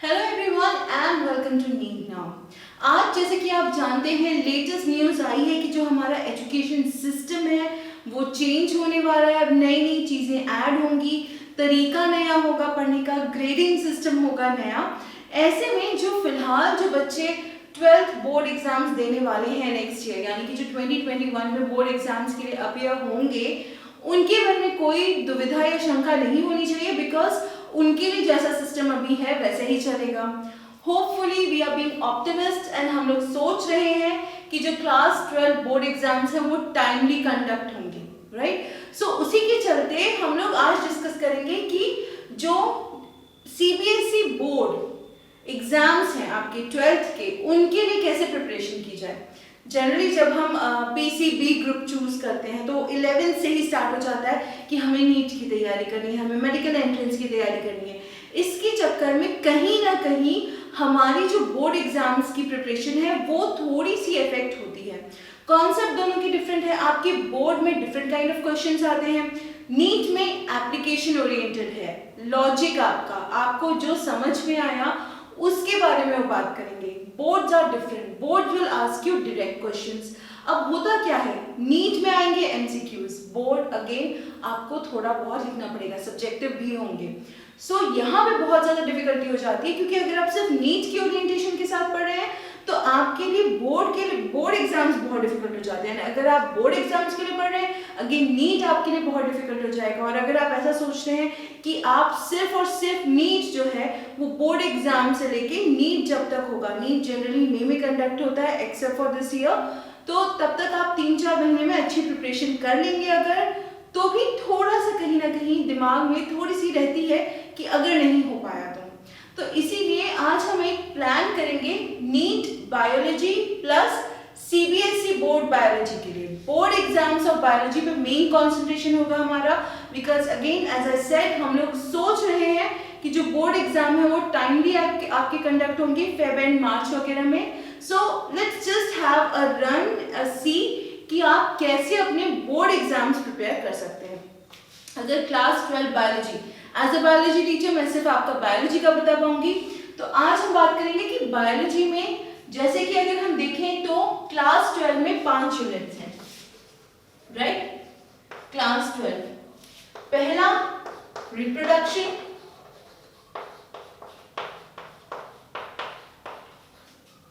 Hello everyone and welcome to NEET now. आज जैसे कि आप जानते हैं लेटेस्ट न्यूज़ आई है कि जो हमारा एजुकेशन सिस्टम है वो चेंज होने वाला है। अब नई नई चीज़ें ऐड होंगी, तरीका नया होगा पढ़ने का, ग्रेडिंग सिस्टम होगा नया। ऐसे में जो फिलहाल जो बच्चे 12th बोर्ड एग्जाम्स देने वाले हैं नेक्स्ट ईयर, यानी कि जो 2021 में बोर्ड एग्जाम्स के लिए अपीयर होंगे, उनके मन में कोई दुविधा या शंका नहीं होनी चाहिए, बिकॉज उनके लिए जैसा सिस्टम अभी है वैसे ही चलेगा। Hopefully we are being optimist and हम लोग सोच रहे हैं कि जो क्लास 12 बोर्ड एग्जाम्स हैं वो टाइमली कंडक्ट होंगे, राइट। सो उसी के चलते हम लोग आज डिस्कस करेंगे कि जो सीबीएसई बोर्ड एग्जाम्स हैं आपके 12th के, उनके लिए कैसे प्रिपरेशन की जाए। जनरली जब हम पीसीबी ग्रुप चूज करते हैं तो 11 से ही स्टार्ट हो जाता है कि हमें नीट की तैयारी करनी है, हमें मेडिकल एंट्रेंस की तैयारी करनी है। इसके चक्कर में कहीं ना कहीं हमारी जो बोर्ड एग्जाम्स की प्रिपरेशन है वो थोड़ी सी इफेक्ट होती है। कॉन्सेप्ट दोनों की डिफरेंट है, आपके बोर्ड में डिफरेंट काइंड ऑफ क्वेश्चंस आते हैं, नीट में एप्लीकेशन ओरिएंटेड है, लॉजिक आपको जो समझ में आया उसके बारे में वो बात करेंगे। Boards are different, board will ask you direct questions. अब होता क्या है, नीट में आएंगे एमसीक्यूज, बोर्ड अगेन आपको थोड़ा बहुत लिखना पड़ेगा, सब्जेक्टिव भी होंगे। सो यहाँ पे बहुत ज्यादा डिफिकल्टी हो जाती है, क्योंकि अगर आप सिर्फ नीट की ओरिएंटेशन के साथ पढ़ रहे हैं तो आपके लिए बोर्ड एग्जाम्स बहुत डिफिकल्ट हो जाते हैं। अगर आप बोर्ड एग्जाम्स के लिए पढ़ रहे हैं, अगेन नीट आपके लिए बहुत डिफिकल्ट हो जाएगा। और अगर आप ऐसा सोच रहे हैं कि आप सिर्फ और सिर्फ नीट जो है वो बोर्ड एग्जाम से लेके नीट जब तक होगा, नीट जनरली मई में कंडक्ट होता है एक्सेप्ट फॉर दिस ईयर, तो तब तक आप 3-4 महीने में अच्छी प्रिपरेशन कर लेंगे अगर, तो भी थोड़ा सा कहीं ना कहीं दिमाग में थोड़ी सी रहती है कि अगर नहीं हो पाया तो इसीलिए आज हम एक प्लान करेंगे NEET biology plus CBSE board biology के लिए। बोर्ड एग्जाम्स ऑफ बायोलॉजी पे मेन कंसंट्रेशन होगा हमारा, because again as I said हम लोग सोच रहे हैं कि जो बोर्ड एग्जाम है वो टाइमली आपके कंडक्ट होंगे फेब एंड मार्च वगैरह में। So let's just have a run see कि आप कैसे अपने बोर्ड एग्जाम्स प्रिपेयर कर सकते हैं। अगर class 12 biology, as a biology teacher मैं सिर्फ आपका बायोलॉजी का बता पाऊंगी, तो आज हम बात करेंगे कि बायोलॉजी में जैसे कि अगर हम देखें तो क्लास 12 में 5 यूनिट्स हैं, राइट। क्लास 12 पहला reproduction,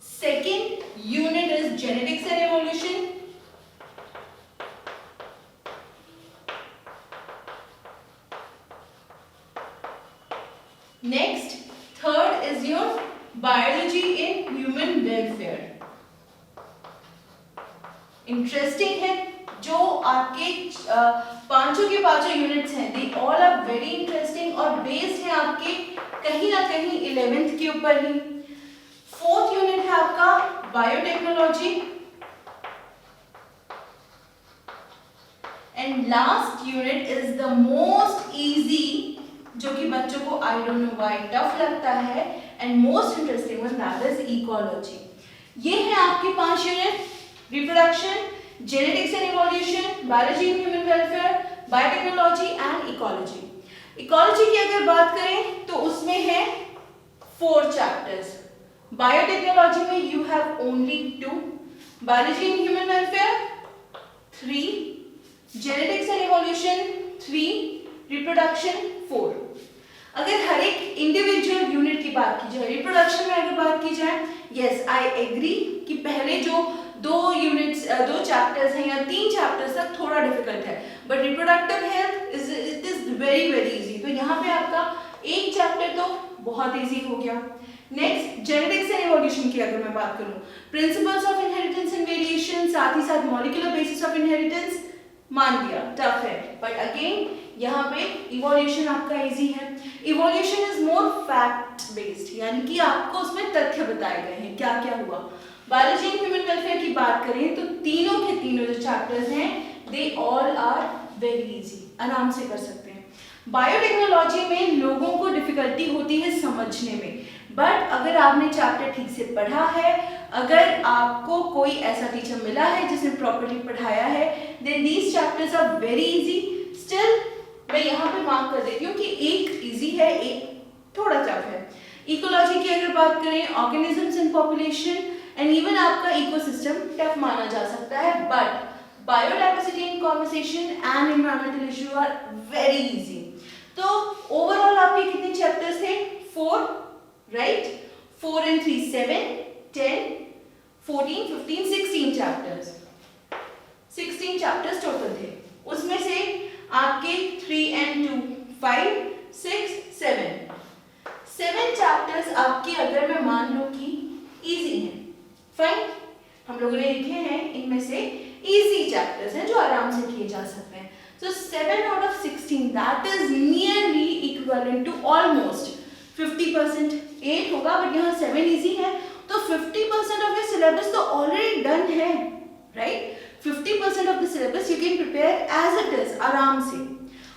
second unit is genetics and evolution, next third is your biology in human welfare। Interesting है, जो आपके पांचों के पांचों यूनिट्स हैं, they all are very interesting और बेस्ड है आपके कहीं ना कहीं 11th के ऊपर ही। फोर्थ यूनिट है आपका biotechnology and last unit is the most easy, जो कि बच्चों को I don't know why tough लगता है, and most interesting one that is ecology. ये है आपके 5 unit, reproduction, genetics and evolution, biology in human welfare, biotechnology and ecology. Ecology की अगर बात करें तो उसमें है 4 चैप्टर्स। बायोटेक्नोलॉजी में you have only 2, biology in human welfare 3, genetics and evolution 3, reproduction 4। अगर हर एक इंडिविजुअल यूनिट की बात की जाए, रिप्रोडक्शन में अगर बात की जाए, यस आई एग्री कि पहले जो 2 चैप्टर्स हैं या 3 चैप्टर्स तक थोड़ा डिफिकल्ट है, but reproductive health it is very very easy. तो यहाँ पे आपका एक चैप्टर तो बहुत इजी हो गया। नेक्स्ट जेनेटिक्स एंड इवोल्यूशन की अगर मैं बात करूँ, principles of inheritance and variation, साथ ही साथ मॉलिक्यूलर बेसिस ऑफ इनहेरिटेंस, मान लिया टफ है, बट अगेन यहाँ पे इवोल्यूशन आपका इजी है। Evolution is more fact based, यानी कि आपको उसमें तथ्य बताए गए हैं क्या क्या हुआ। बायोलॉजी इन ह्यूमन वेलफेयर की बात करें तो तीनों के तीनों जो चैप्टर्स हैं they all are very easy, आराम से कर सकते हैं। बायोटेक्नोलॉजी में लोगों को डिफिकल्टी होती है समझने में, बट अगर आपने चैप्टर ठीक से पढ़ा है, अगर आपको कोई ऐसा टीचर मिला है जिसने प्रॉपर्ली पढ़ाया है, then these chapters are very easy. Still मैं यहाँ पे मार्क कर देती हूँ कि एक इजी है, एक थोड़ा टफ है। इकोलॉजी की की अगर बात करें, organisms in population and even आपका इकोसिस्टम टफ माना जा सकता है, but biodiversity in conservation and environmental issue are very easy. तो ओवरऑल आपके कितने चैप्टर्स थे? 4, right? 4 and 3 7, 10, 14, 15, 16 chapters. 16 chapters total थे। उसमें से आपके 3 and 2 5, 6, 7 चैप्टर्स आपके अगर मैं मान लूं कि इजी हैं, फाइन, हम लोगों ने लिखे हैं इनमें से इजी चैप्टर्स हैं जो आराम से किए जा सकते हैं। So 7 out of 16, that is nearly equivalent to almost 50%। 8 होगा बट यहाँ 7 इजी है, तो 50% ऑफ योर सिलेबस तो ऑलरेडी डन है, right? 50% of the syllabus you can prepare as it is आराम से।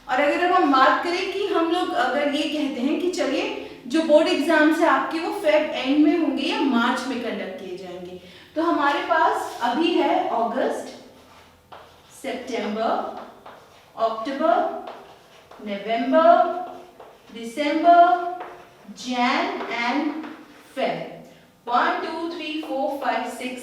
और अगर अब हम बात करें कि हम लोग अगर ये कहते हैं कि चलिए जो बोर्ड एग्जाम्स है आपके वो फेब एंड में होंगे या मार्च में कंडक्ट किए जाएंगे, तो हमारे पास अभी है अगस्त, सितंबर, अक्टूबर, नवंबर, दिसंबर, जैन एंड फेब। 1 2 3 4 5 6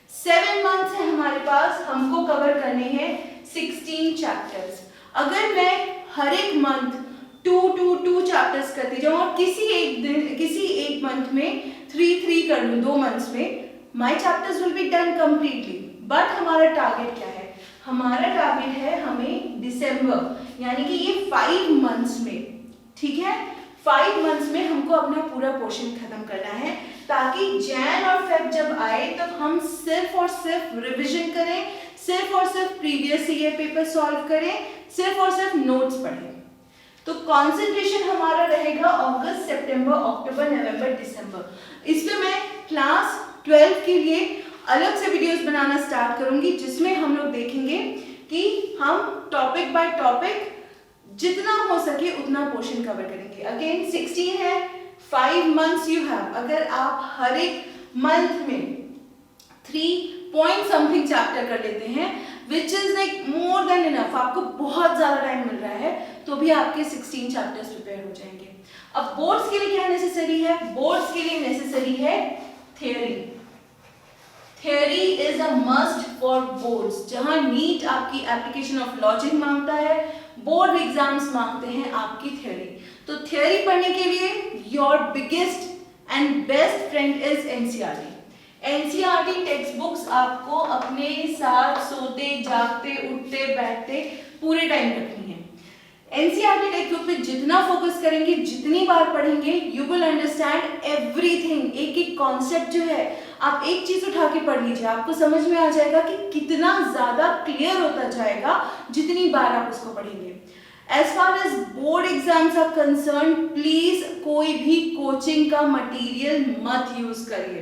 7 मंथ्स है हमारे पास, हमको कवर करने हैं 16 चैप्टर्स। अगर मैं हर एक मंथ 2 चैप्टर्स करती जाऊँ और किसी एक मंथ में 3 कर लूँ, 2 मंथ्स में, my chapters will be done completely. But हमारा टारगेट क्या है? हमारा टारगेट है हमें दिसंबर, यानी कि ये 5 मंथ्स में, ठीक है, 5 मंथ्स में हमको अपना पूरा पोर्शन खत्म करना है, ताकि जैन और फेब जब आए तब हम सिर्फ और सिर्फ रिवीजन करें, सिर्फ और सिर्फ प्रीवियस ईयर पेपर सॉल्व करें, सिर्फ और सिर्फ नोट्स पढ़ें। तो कंसंट्रेशन हमारा रहेगा अगस्त, सितंबर, अक्टूबर, नवंबर, दिसंबर। इस पे मैं क्लास 12 के लिए अलग से वीडियोस बनाना स्टार्ट करूंगी, जिसमें हम लोग देखेंगे कि हम टॉपिक बाय टॉपिक जितना हो सके उतना पोर्शन कवर करेंगे। अगेन 16 है, 5 मंथ्स यू हैव। अगर आप हर एक मंथ में 3 पॉइंट समथिंग चैप्टर कर लेते हैं, which is like more than enough, आपको बहुत ज्यादा टाइम मिल रहा है, तो भी आपके 16 चैप्टर्स प्रिपेयर हो जाएंगे। अब बोर्ड्स के लिए क्या नेसेसरी है? बोर्ड्स के लिए नेसेसरी है theory. Theory is a must for boards. जहां नीट आपकी एप्लीकेशन ऑफ लॉजिक मांगता है, बोर्ड एग्जाम्स मांगते हैं आपकी थियरी। तो थियरी पढ़ने के लिए your biggest and best friend is NCERT. NCERT text books आपको अपने साथ सोते जागते उठते बैठते पूरे टाइम रखनी है। एनसीईआरटी टेक्स्ट बुक पे जितना फोकस करेंगे, जितनी बार पढ़ेंगे, यू विल अंडरस्टैंड एवरीथिंग। एक एक कॉन्सेप्ट जो है, आप एक चीज उठा के पढ़ लीजिए, आपको समझ में आ जाएगा कि कितना ज्यादा क्लियर होता जाएगा जितनी बार आप उसको पढ़ेंगे। As far as board exams are concern, please कोई भी कोचिंग का मटेरियल मत यूज करिए।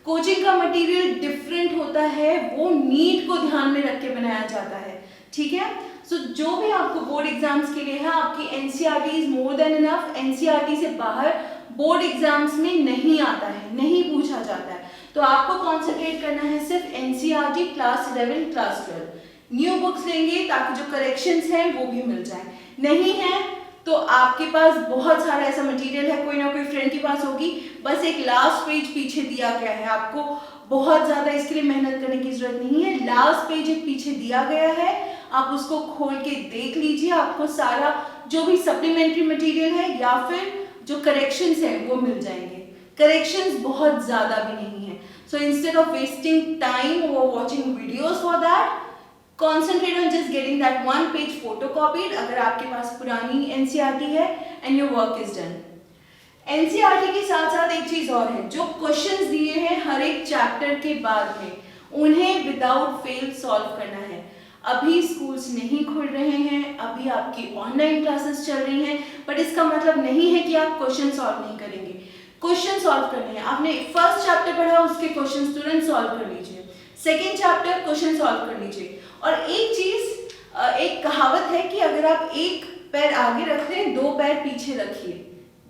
कोचिंग का मटेरियल डिफरेंट होता है, वो नीट को ध्यान में रख के बनाया जाता है, ठीक है? सो जो भी आपको बोर्ड एग्जाम्स के लिए है, आपकी NCERT is more than enough. NCERT से बाहर बोर्ड एग्जाम्स में नहीं आता है, नहीं पूछा जाता है, तो आपको कॉन्सेंट्रेट करना है सिर्फ NCERT class 11, class 12। New books लेंगे ताकि जो करेक्शंस हैं वो भी मिल जाए। नहीं है तो आपके पास बहुत सारा ऐसा मटेरियल है, कोई ना कोई फ्रेंड के पास होगी, बस एक लास्ट पेज पीछे दिया गया है, आपको बहुत ज्यादा इसके लिए मेहनत करने की जरूरत नहीं है। लास्ट पेज एक पीछे दिया गया है, आप उसको खोल के देख लीजिए, आपको सारा जो भी सप्लीमेंट्री मटेरियल है या फिर जो करेक्शंस हैं वो मिल जाएंगे। करेक्शंस बहुत ज्यादा भी नहीं है, so instead of wasting time और watching videos for that, concentrate on just getting that one page photocopied अगर आपके पास पुरानी एनसीईआरटी है and your work is done। NCERT के साथ साथ एक चीज और है, जो क्वेश्चंस दिए हैं हर एक चैप्टर के बाद में, उन्हें विदाउट फेल सॉल्व करना है। अभी स्कूल्स नहीं खुल रहे हैं, अभी आपकी ऑनलाइन क्लासेस चल रही हैं, बट इसका मतलब नहीं है कि आप क्वेश्चन सॉल्व नहीं करेंगे। क्वेश्चन सॉल्व करने हैं, आपने फर्स्ट चैप्टर पढ़ा, उसके क्वेश्चन तुरंत सॉल्व कर लीजिए, सेकेंड चैप्टर क्वेश्चन सॉल्व कर लीजिए। और एक चीज, एक कहावत है कि अगर आप एक पैर आगे रख रहे हैं, 2 पैर पीछे रखिए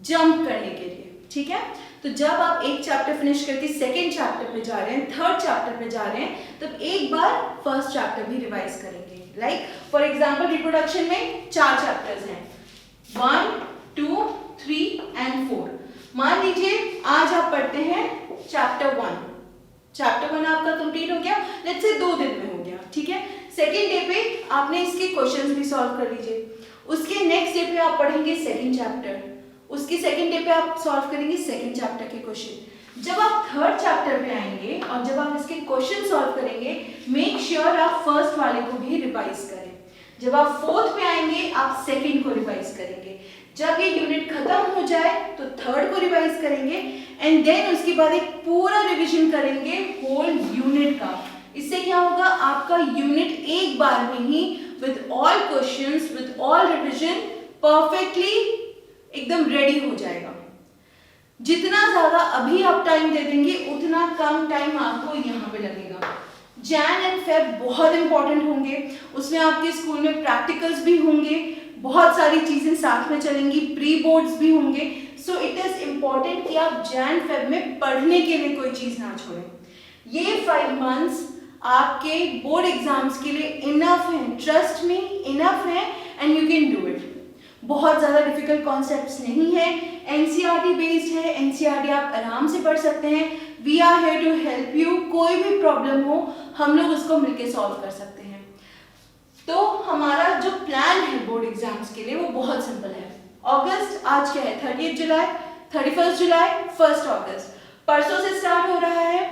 जंप करने के लिए, ठीक है? तो जब आप एक चैप्टर फिनिश करके सेकेंड चैप्टर पे जा रहे हैं, थर्ड चैप्टर पे जा रहे हैं, तब एक बार फर्स्ट चैप्टर भी रिवाइज करेंगे। लाइक फॉर एग्जांपल रिप्रोडक्शन में 4 चैप्टर्स हैं, 1, 2, 3 and 4। मान लीजिए आज आप पढ़ते हैं चैप्टर 1, चैप्टर 1 आपका कंप्लीट हो गया, लेट्स से 2 दिन में हो गया, ठीक है। सेकेंड डे पे आपने इसके क्वेश्चंस भी सॉल्व कर लीजिए, उसके नेक्स्ट डे पे आप पढ़ेंगे सेकेंड चैप्टर, उसकी सेकेंड डे पे आप सॉल्व करेंगे सेकेंड चैप्टर के क्वेश्चन। जब आप थर्ड चैप्टर पे आएंगे और जब आप इसके क्वेश्चन सॉल्व करेंगे, मेक श्योर आप फर्स्ट वाले को भी रिवाइज करें। जब आप फोर्थ पे आएंगे आप सेकेंड को रिवाइज करेंगे। जब ये यूनिट खत्म हो जाए तो थर्ड को रिवाइज करेंगे एंड देन उसके बाद एक पूरा रिवीजन करेंगे होल यूनिट का। इससे क्या होगा, आपका यूनिट एक बार में ही with all questions with all revision perfectly एकदम रेडी हो जाएगा। जितना ज्यादा अभी आप टाइम दे देंगे उतना कम टाइम आपको यहाँ पे लगेगा। जैन एंड फेब बहुत इंपॉर्टेंट होंगे, उसमें आपके स्कूल में प्रैक्टिकल्स भी होंगे, बहुत सारी चीजें साथ में चलेंगी, प्री बोर्ड्स भी होंगे। सो इट इज इम्पॉर्टेंट कि आप जैन फेब में पढ़ने के लिए कोई चीज ना छोड़ें। ये 5 मंथ्स आपके बोर्ड एग्जाम्स के लिए इनफ है, ट्रस्ट मी इनफ है and you can do it. बहुत ज़्यादा डिफिकल्ट कॉन्सेप्ट्स नहीं है, एनसीईआरटी बेस्ड है, एनसीईआरटी आप आराम से पढ़ सकते हैं। We are here to help you, कोई भी प्रॉब्लम हो हम लोग उसको मिलके सॉल्व कर सकते हैं। तो हमारा जो प्लान है बोर्ड एग्जाम्स के लिए वो बहुत सिंपल है। अगस्त आज क्या है, 30 जुलाई, 31 जुलाई, 1 अगस्त, परसों से स्टार्ट हो रहा है।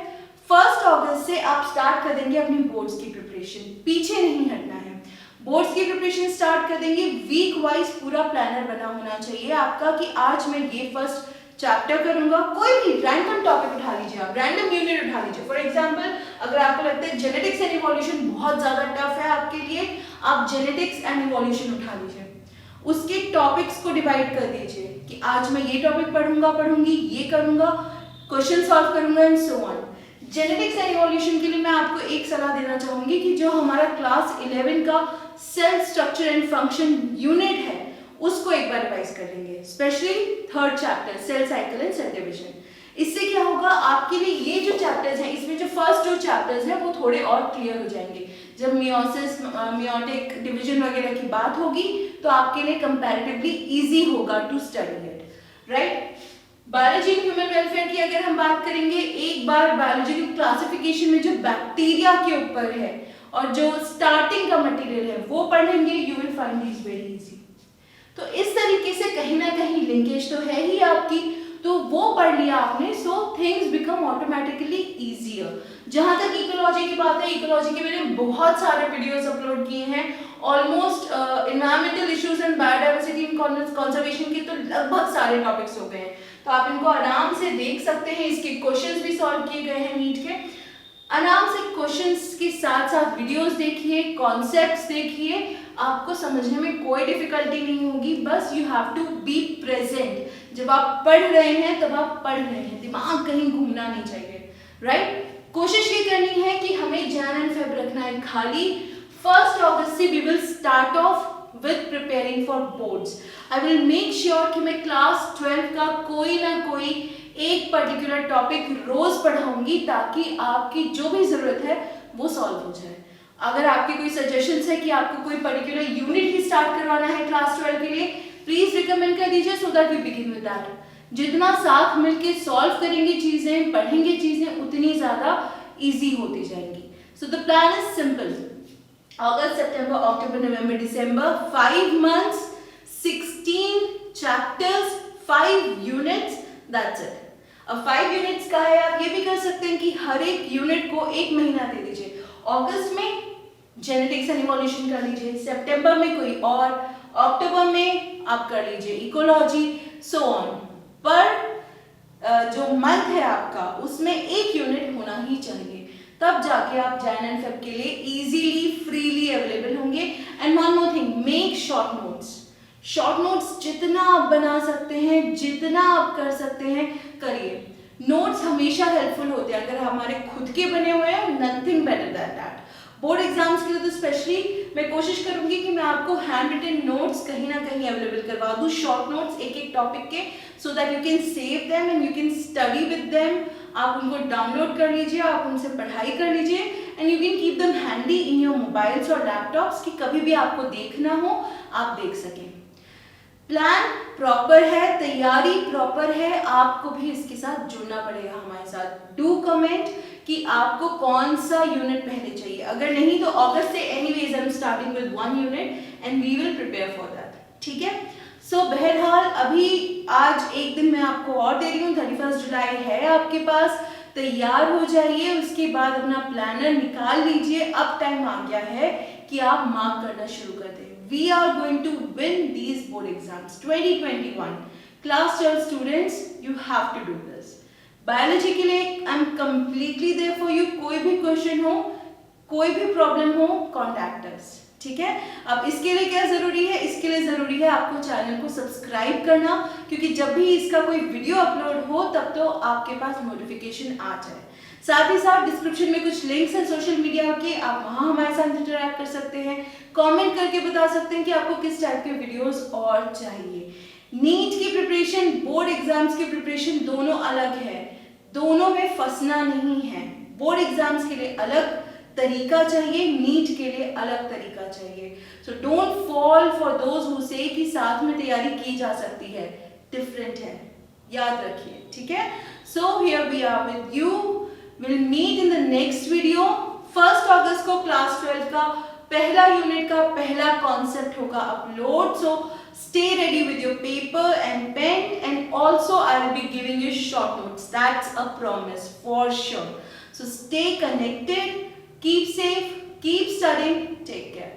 1 अगस्त से आप स्टार्ट कर देंगे अपनी बोर्ड्स की प्रिपरेशन, पीछे नहीं हटना है। बोर्ड्स की प्रिपरेशन स्टार्ट कर देंगे, वीक वाइज पूरा प्लानर बना होना चाहिए आपका कि आज मैं ये फर्स्ट चैप्टर करूंगा। कोई भी रैंडम टॉपिक उठा लीजिए, आप रैंडम यूनिट उठा लीजिए। फॉर एग्जांपल अगर आपको लगता है जेनेटिक्स एंड इवोल्यूशन बहुत ज्यादा टफ है आपके लिए, आप जेनेटिक्स एंड इवोल्यूशन उठा लीजिए। उसके टॉपिक्स को डिवाइड कर दीजिए कि आज मैं ये टॉपिक पढ़ूंगी, ये करूंगा, क्वेश्चन सॉल्व करूंगा and so on. Genetics and evolution के लिए मैं आपको एक सलाह देना चाहूंगी कि जो हमारा क्लास 11 का cell structure and function unit है उसको एक बार रिवाइज कर लेंगे, specially third chapter cell cycle and cell division. इससे क्या होगा, आपके लिए ये जो चैप्टर्स हैं इसमें जो फर्स्ट 2 चैप्टर्स हैं वो थोड़े और क्लियर हो जाएंगे। जब मियोसिस मियोटिक डिवीजन वगैरह की बात होगी तो आपके लिए कंपैरेटिवली इजी होगा to study it, right. Biology and human welfare की अगर हम बात करेंगे, एक बार बायोलॉजी की क्लासिफिकेशन में जो बैक्टीरिया के ऊपर है और जो स्टार्टिंग का मटेरियल है वो पढ़ लेंगे, you will find this very easy. तो इस तरीके से कहीं ना कहीं लिंकेज तो है ही आपकी, तो वो पढ़ लिया आपने, so things become automatically easier. जहां तक इकोलॉजी की बात है, इकोलॉजी के मैंने बहुत सारे वीडियोस अपलोड किए हैं, almost environmental issues and biodiversity and conservation के तो लगभग सारे टॉपिक्स हो गए हैं, तो आप इनको आराम से देख सकते हैं। इसके क्वेश्चंस भी सॉल्व किए गए हैं नीट के, आराम से क्वेश्चंस के साथ साथ वीडियोस देखिए, कॉन्सेप्ट्स देखिए, आपको समझने में कोई डिफिकल्टी नहीं होगी। बस you have to be present. जब आप पढ़ रहे हैं तब आप पढ़ रहे हैं, दिमाग कहीं घूमना नहीं चाहिए, राइट। कोशिश ये करनी है कि हमें जैन एंड फेब रखना है खाली। 1 अगस्त से we will start off with preparing for boards. I will make sure कि मैं क्लास 12 का कोई ना कोई एक पर्टिकुलर टॉपिक रोज पढ़ाऊंगी ताकि आपकी जो भी जरूरत है वो सॉल्व हो जाए। अगर आपके कोई सजेशंस है कि आपको कोई पर्टिकुलर यूनिट ही स्टार्ट करवाना है क्लास 12 के लिए, प्लीज रिकमेंड कर दीजिए so that we begin with that. जितना साथ मिलके सॉल्व करेंगे चीजें, पढ़ेंगे चीजें, उतनी ज्यादा इजी होती जाएंगी। So the plan is simple, August, September, October, November, December, 5 months, 16 chapters, 5 units, that's it. अब 5 यूनिट्स का है, आप ये भी कर सकते हैं कि हर एक यूनिट को 1 महीना दे दीजिए। अगस्त में जेनेटिक्स एंड इवोल्यूशन कर लीजिए, सितंबर में कोई और, अक्टूबर में आप कर लीजिए इकोलॉजी, सो ऑन। पर जो मंथ है आपका उसमें 1 यूनिट होना ही चाहिए, तब जाके आप जैन एंड फेब के लिए इजीली फ्रीली अवेलेबल होंगे। And one more thing, make short notes. Short notes जितना आप बना सकते हैं, जितना आप कर सकते हैं करिए। नोट्स हमेशा हेल्पफुल होते हैं, अगर हमारे खुद के बने हुए हैं, nothing better than that. Board exams के लिए तो स्पेशली मैं कोशिश करूंगी कि मैं आपको हैंड रिटन नोट्स कहीं ना कहीं अवेलेबल करवा दूं, शॉर्ट नोट्स एक एक टॉपिक के, so that you can save them and you can study with them. आप उनको डाउनलोड कर लीजिए, आप उनसे पढ़ाई कर लीजिए and you can keep them handy in your mobiles और लैपटॉप्स कि कभी भी आपको देखना हो आप देख सकें। प्लान प्रॉपर है, तैयारी प्रॉपर है, आपको भी इसके साथ जुड़ना पड़ेगा हमारे साथ। डू कमेंट कि आपको कौन सा यूनिट पहले चाहिए, अगर नहीं तो अगस्त से anyways I am starting with 1 unit and we will prepare for that, ठीक है। सो बहरहाल अभी आज एक दिन मैं आपको और दे रही हूँ, 31 जुलाई है आपके पास, तैयार हो जाइए, उसके बाद अपना प्लानर निकाल लीजिए। अब टाइम आ गया है कि आप मार्क करना शुरू कर दें। We are going to win these board exams 2021. Class 12 students, you have to do this. Biology के लिए I'm completely there for you. कोई भी क्वेश्चन हो, कोई भी प्रॉब्लम हो, contact us. ठीक है। अब इसके लिए क्या जरूरी है, इसके लिए जरूरी है आपको चैनल को सब्सक्राइब करना, क्योंकि जब भी इसका कोई वीडियो अपलोड हो तब तो आपके पास नोटिफिकेशन आ जाए। साथ ही साथ डिस्क्रिप्शन में कुछ लिंक्स हैं सोशल मीडिया के, आप वहां हमारे साथ इंटरैक्ट कर सकते हैं, कमेंट करके बता सकते हैं कि आपको किस टाइप के वीडियोस और चाहिए। नीट की प्रिपरेशन, बोर्ड एग्जाम्स की प्रिपरेशन दोनों अलग है, दोनों में फंसना नहीं है। बोर्ड एग्जाम्स के लिए अलग तरीका चाहिए, नीट के लिए अलग तरीका चाहिए। So don't fall for those who से कि साथ में तैयारी की जा सकती है, डिफरेंट है, याद रखिए, ठीक है। So here we are with you, will meet in the next video. 1 अगस्त को क्लास 12 का पहला यूनिट का पहला कॉन्सेप्ट होगा upload. So stay ready with your paper and pen, and also I will be giving you short notes, that's a promise for sure. So stay connected, keep safe, keep studying, take care.